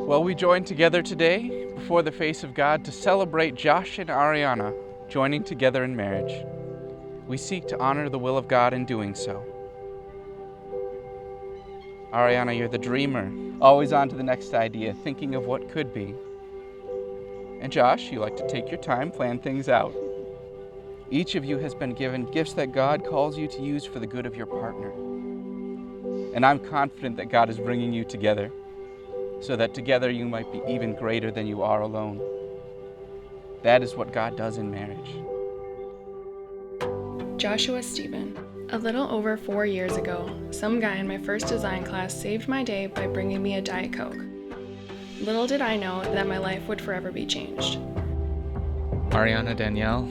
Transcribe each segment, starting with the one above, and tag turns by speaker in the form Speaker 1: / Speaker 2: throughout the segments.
Speaker 1: Well, we join together today before the face of God to celebrate Josh and Ariana joining together in marriage. We seek to honor the will of God in doing so. Ariana, you're the dreamer, always on to the next idea, thinking of what could be. And Josh, you like to take your time, plan things out. Each of you has been given gifts that God calls you to use for the good of your partner. And I'm confident that God is bringing you together, so that together you might be even greater than you are alone. That is what God does in marriage.
Speaker 2: Joshua Stephen. A little over 4 years ago, some guy in my first design class saved my day by bringing me a Diet Coke. Little did I know that my life would forever be changed.
Speaker 3: Ariana Danielle,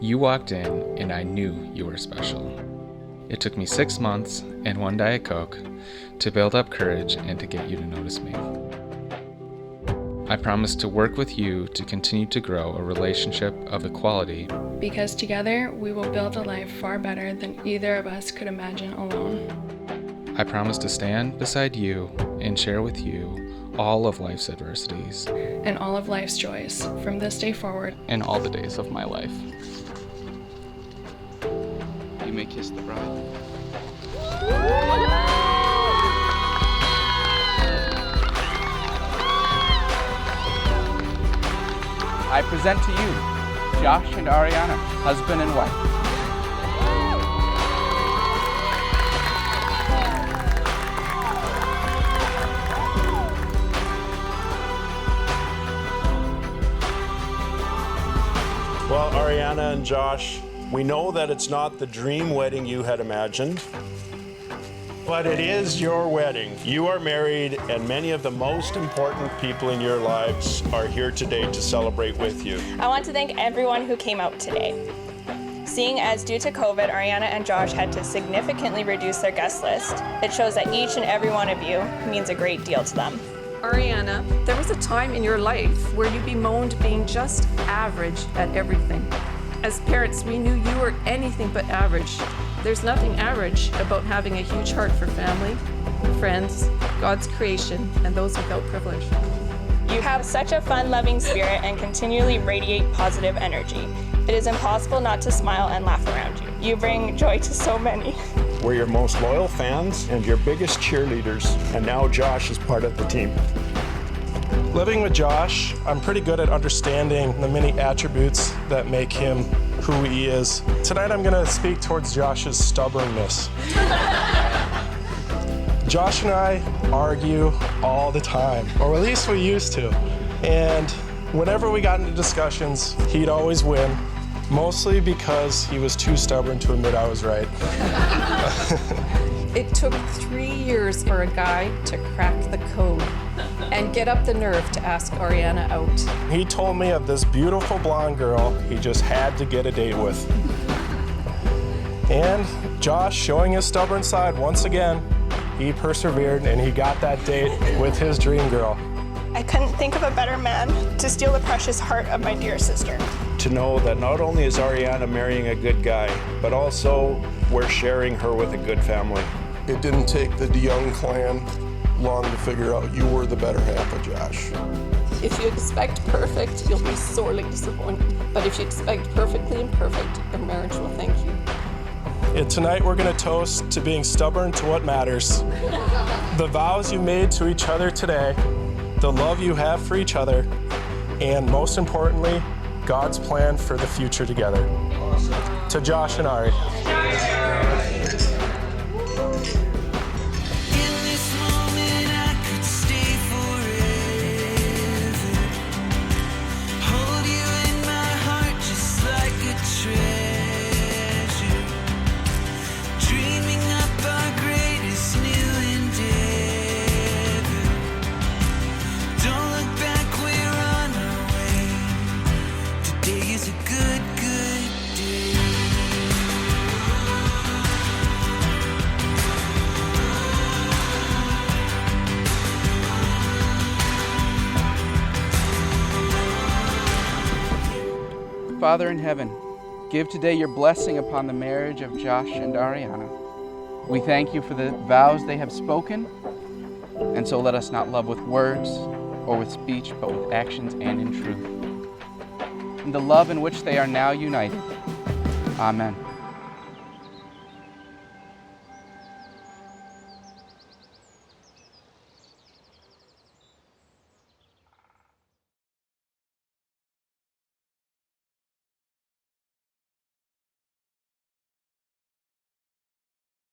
Speaker 3: you walked in and I knew you were special. It took me 6 months and 1 Diet Coke to build up courage and to get you to notice me. I promise to work with you to continue to grow a relationship of equality.
Speaker 2: Because together we will build a life far better than either of us could imagine alone.
Speaker 3: I promise to stand beside you and share with you all of life's adversities.
Speaker 2: And all of life's joys from this day forward.
Speaker 3: And all the days of my life.
Speaker 1: You may kiss the bride. I present to you Josh and Ariana, husband and wife.
Speaker 4: Well, Ariana and Josh, we know that it's not the dream wedding you had imagined, but it is your wedding. You are married, and many of the most important people in your lives are here today to celebrate with you.
Speaker 5: I want to thank everyone who came out today. Seeing as due to COVID, Ariana and Josh had to significantly reduce their guest list, it shows that each and every one of you means a great deal to them.
Speaker 6: Ariana, there was a time in your life where you bemoaned being just average at everything. As parents, we knew you were anything but average. There's nothing average about having a huge heart for family, friends, God's creation, and those without privilege.
Speaker 5: You have such a fun-loving spirit and continually radiate positive energy. It is impossible not to smile and laugh around you. You bring joy to so many.
Speaker 4: We're your most loyal fans and your biggest cheerleaders, and now Josh is part of the team.
Speaker 7: Living with Josh, I'm pretty good at understanding the many attributes that make him who he is. Tonight I'm going to speak towards Josh's stubbornness. Josh and I argue all the time, or at least we used to. And whenever we got into discussions, he'd always win, mostly because he was too stubborn to admit I was right.
Speaker 6: It took 3 years for a guy to crack the code and get up the nerve to ask Ariana out.
Speaker 7: He told me of this beautiful blonde girl he just had to get a date with. And Josh, showing his stubborn side once again, he persevered and he got that date with his dream girl.
Speaker 5: I couldn't think of a better man to steal the precious heart of my dear sister.
Speaker 4: To know that not only is Ariana marrying a good guy, but also we're sharing her with a good family.
Speaker 8: It didn't take the DeYoung clan long to figure out you were the better half of Josh.
Speaker 6: If you expect perfect, you'll be sorely disappointed. But if you expect perfectly imperfect, your marriage will thank you.
Speaker 7: And tonight we're going to toast to being stubborn to what matters. The vows you made to each other today, the love you have for each other, and most importantly, God's plan for the future together. Awesome. To Josh and Ari.
Speaker 1: Father in heaven, give today your blessing upon the marriage of Josh and Ariana. We thank you for the vows they have spoken And so let us not love with words or with speech, but with actions and in truth. In the love in which they are now united. Amen.